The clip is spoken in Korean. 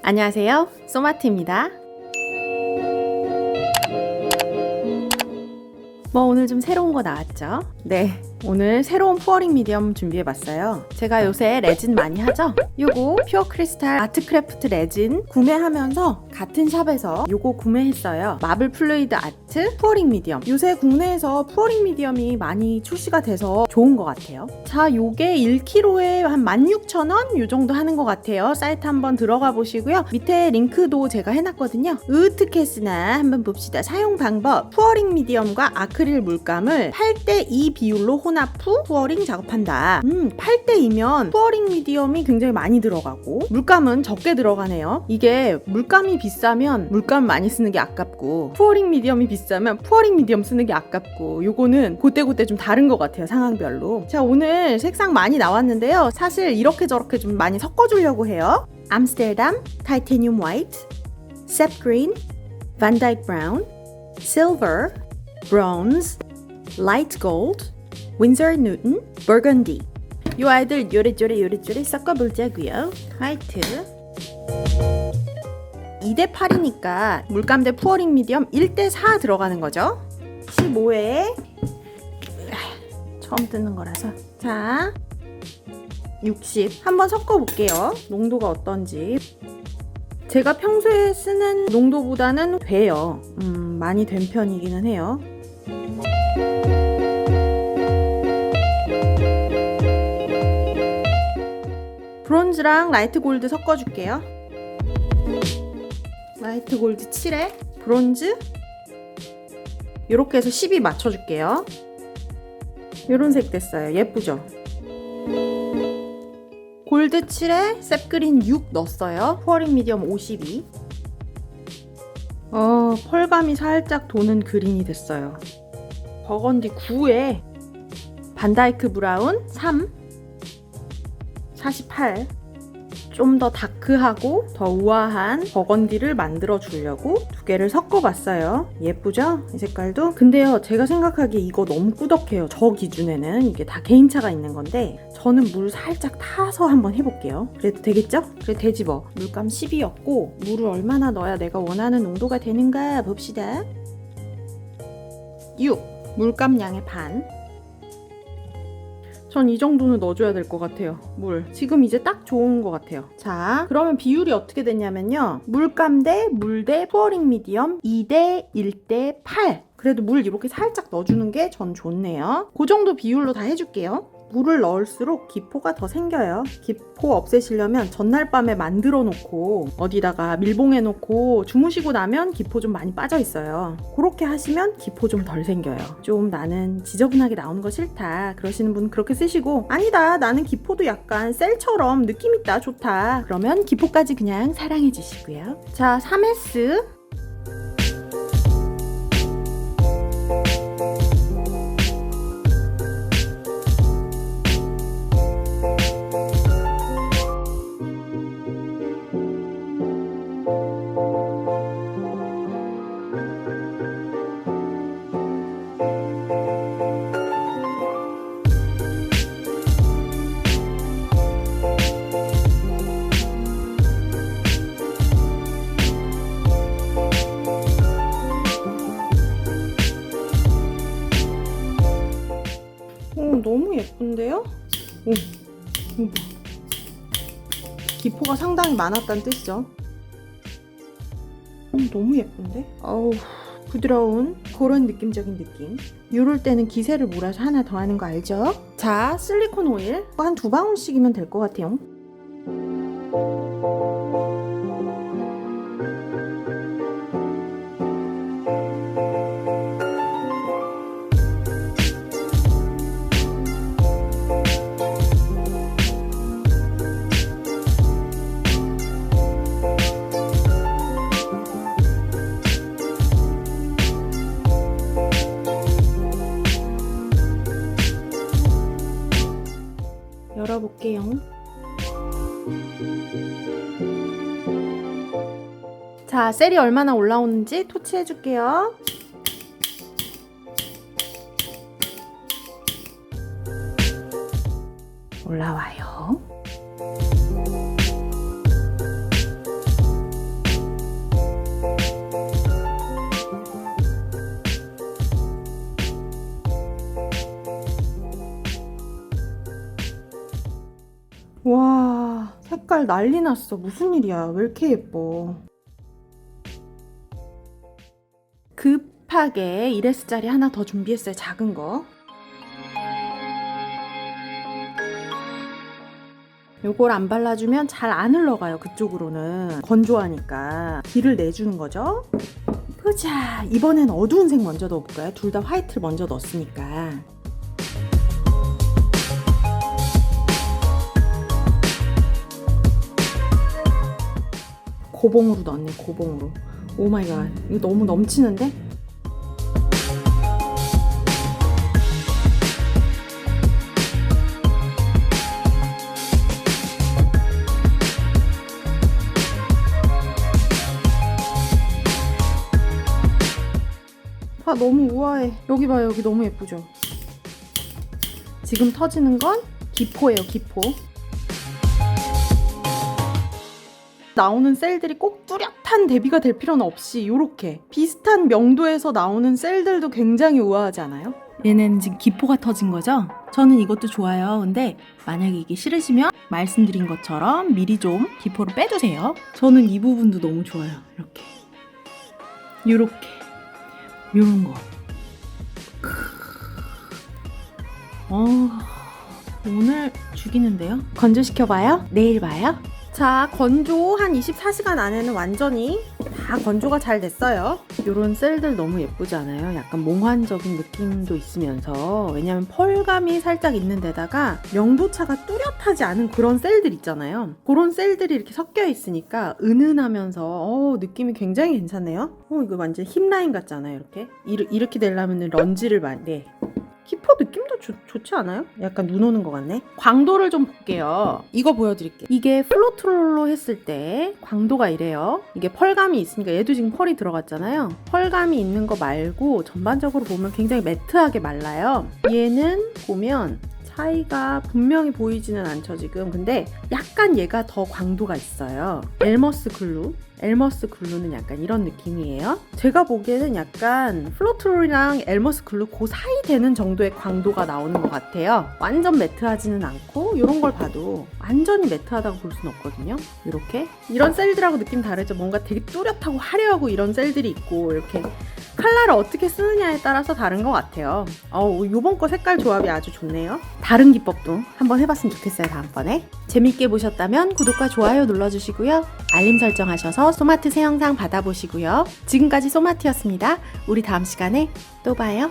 안녕하세요, 소마트입니다. 오늘 좀 새로운 거 나왔죠? 네, 오늘 새로운 푸어링 미디엄 준비해봤어요. 제가 요새 레진 많이 하죠? 요거 퓨어 크리스탈 아트크래프트 레진 구매하면서 같은 샵에서 요거 구매했어요. 마블 플루이드 아트 푸어링 미디엄. 요새 국내에서 푸어링 미디엄이 많이 출시가 돼서 좋은 것 같아요. 자, 요게 1kg에 한 16,000원? 요 정도 하는 것 같아요. 사이트 한번 들어가 보시고요. 밑에 링크도 제가 해놨거든요. 으트캐스나 한번 봅시다. 사용 방법. 푸어링 미디엄과 아크릴 물감을 8:2 비율로 혼합 후 푸어링 작업한다. 8:2면 푸어링 미디엄이 굉장히 많이 들어가고 물감은 적게 들어가네요. 이게 물감이 비싸면 물감 많이 쓰는 게 아깝고 푸어링 미디엄이 비싸면 푸어링 미디엄 쓰는 게 아깝고 요거는 그때그때 좀 다른 것 같아요. 상황별로. 자, 오늘 색상 많이 나왔는데요. 사실 이렇게 저렇게 좀 많이 섞어주려고 해요. 암스테르담, 타이타늄 화이트, 셉 그린, 반다이크 브라운, 실버, 브론즈, 라이트 골드, 윈서 누튼, 버건디. 요 아이들 요래조래 섞어보자고요. 화이트 2:8이니까 물감 대 푸어링 미디엄 1:4 들어가는 거죠. 15회 처음 뜨는 거라서. 자, 60 한번 섞어볼게요. 농도가 어떤지. 제가 평소에 쓰는 농도보다는 돼요. 많이 된 편이기는 해요. 브론즈랑 라이트 골드 섞어줄게요. 라이트 골드 7에 브론즈 이렇게 해서 12 맞춰줄게요. 이런 색 됐어요. 예쁘죠? 골드 7에 셉그린 6 넣었어요. 푸어링 미디엄 52. 펄감이 살짝 도는 그린이 됐어요. 버건디 9에 반다이크 브라운 3 48. 좀 더 다크하고 더 우아한 버건디를 만들어 주려고 두 개를 섞어봤어요. 예쁘죠? 이 색깔도? 근데요, 제가 생각하기에 이거 너무 꾸덕해요. 저 기준에는. 이게 다 개인차가 있는 건데 저는 물 살짝 타서 한번 해볼게요. 그래도 되겠죠? 그래 되지 뭐. 물감 10이었고 물을 얼마나 넣어야 내가 원하는 농도가 되는가 봅시다. 6. 물감 양의 반. 전 이 정도는 넣어줘야 될 것 같아요. 물. 지금 이제 딱 좋은 것 같아요. 자, 그러면 비율이 어떻게 됐냐면요. 물감 대 물 대 푸어링 미디엄 2:1:8. 그래도 물 이렇게 살짝 넣어주는 게 전 좋네요. 그 정도 비율로 다 해줄게요. 물을 넣을수록 기포가 더 생겨요. 기포 없애시려면 전날 밤에 만들어 놓고 어디다가 밀봉해 놓고 주무시고 나면 기포 좀 많이 빠져 있어요. 그렇게 하시면 기포 좀 덜 생겨요. 좀 나는 지저분하게 나오는 거 싫다 그러시는 분은 그렇게 쓰시고, 아니다 나는 기포도 약간 셀처럼 느낌 있다 좋다 그러면 기포까지 그냥 사랑해 주시고요. 자, 3S 너무 예쁜데요? 기포가 상당히 많았다는 뜻이죠. 너무 예쁜데? 부드러운 그런 느낌적인 느낌. 이럴 때는 기세를 몰아서 하나 더 하는 거 알죠? 자, 실리콘 오일 한 2방울씩이면 될 것 같아요. 열어볼게요. 자, 셀이 얼마나 올라오는지 토치해줄게요. 올라와요. 와, 색깔 난리 났어. 무슨 일이야? 왜 이렇게 예뻐? 급하게 1S짜리 하나 더 준비했어요. 작은 거. 요걸 안 발라주면 잘 안 흘러가요. 그쪽으로는 건조하니까 기를 내주는 거죠. 보자. 이번엔 어두운 색 먼저 넣어볼까요? 둘 다 화이트를 먼저 넣었으니까. 고봉으로 넣었네. 고봉으로. 오 마이 갓. 이거 너무 넘치는데? 아, 너무 우아해. 여기 봐요. 여기 너무 예쁘죠? 지금 터지는 건 기포예요. 기포. 나오는 셀들이 꼭 뚜렷한 대비가 될 필요는 없이 이렇게 비슷한 명도에서 나오는 셀들도 굉장히 우아하지 않아요? 얘는 지금 기포가 터진 거죠? 저는 이것도 좋아요. 근데 만약에 이게 싫으시면 말씀드린 것처럼 미리 좀 기포를 빼주세요. 저는 이 부분도 너무 좋아요. 이렇게 이런 거. 오늘 죽이는데요? 건조시켜봐요? 내일 봐요? 자, 건조 한 24시간 안에는 완전히 다 건조가 잘 됐어요. 이런 셀들 너무 예쁘지 않아요? 약간 몽환적인 느낌도 있으면서, 왜냐면 펄감이 살짝 있는 데다가 명도차가 뚜렷하지 않은 그런 셀들 있잖아요. 그런 셀들이 이렇게 섞여 있으니까 은은하면서 느낌이 굉장히 괜찮네요. 이거 완전 힙 라인 같잖아요. 이렇게 되려면 런지를 많이. 기포 느낌도 좋지 않아요? 약간 눈 오는 것 같네. 광도를 좀 볼게요. 이거 보여드릴게요. 이게 플로트롤로 했을 때 광도가 이래요. 이게 펄감이 있으니까 얘도 지금 펄이 들어갔잖아요. 펄감이 있는 거 말고 전반적으로 보면 굉장히 매트하게 말라요. 얘는 보면 차이가 분명히 보이지는 않죠 지금. 근데 약간 얘가 더 광도가 있어요. 엘머스 글루는 약간 이런 느낌이에요. 제가 보기에는 약간 플로트롤이랑 엘머스 글루 그 사이 되는 정도의 광도가 나오는 것 같아요. 완전 매트하지는 않고 이런 걸 봐도 완전히 매트하다고 볼 수는 없거든요. 이런 셀들하고 느낌 다르죠. 뭔가 되게 뚜렷하고 화려하고 이런 셀들이 있고, 이렇게 컬러를 어떻게 쓰느냐에 따라서 다른 것 같아요. 요번 거 색깔 조합이 아주 좋네요. 다른 기법도 한번 해봤으면 좋겠어요. 다음번에. 재밌게 보셨다면 구독과 좋아요 눌러주시고요. 알림 설정하셔서 소마트 새 영상 받아보시고요. 지금까지 소마트였습니다. 우리 다음 시간에 또 봐요.